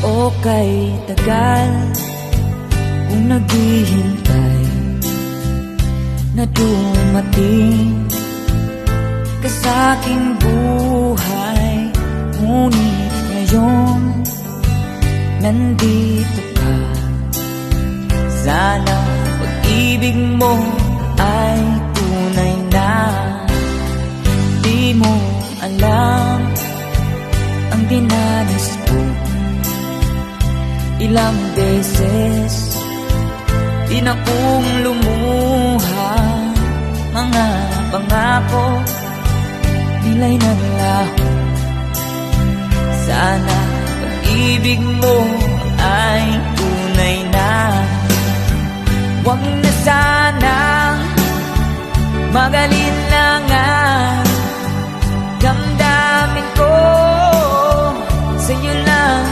o kay tagal kung naghihintay na dumating ka sa aking buhay. Ngunit ngayon nandito ka. Sana pag-ibig mo ay tunay na. Di mo alam ang dinanas ko. Ilang beses din akong lumuha. Mga pangako nila'y nanlaho. Sana pag-ibig mo ay tunay na. Huwag na sanang mag-alinlangan. Damdamin ko sa'yo lang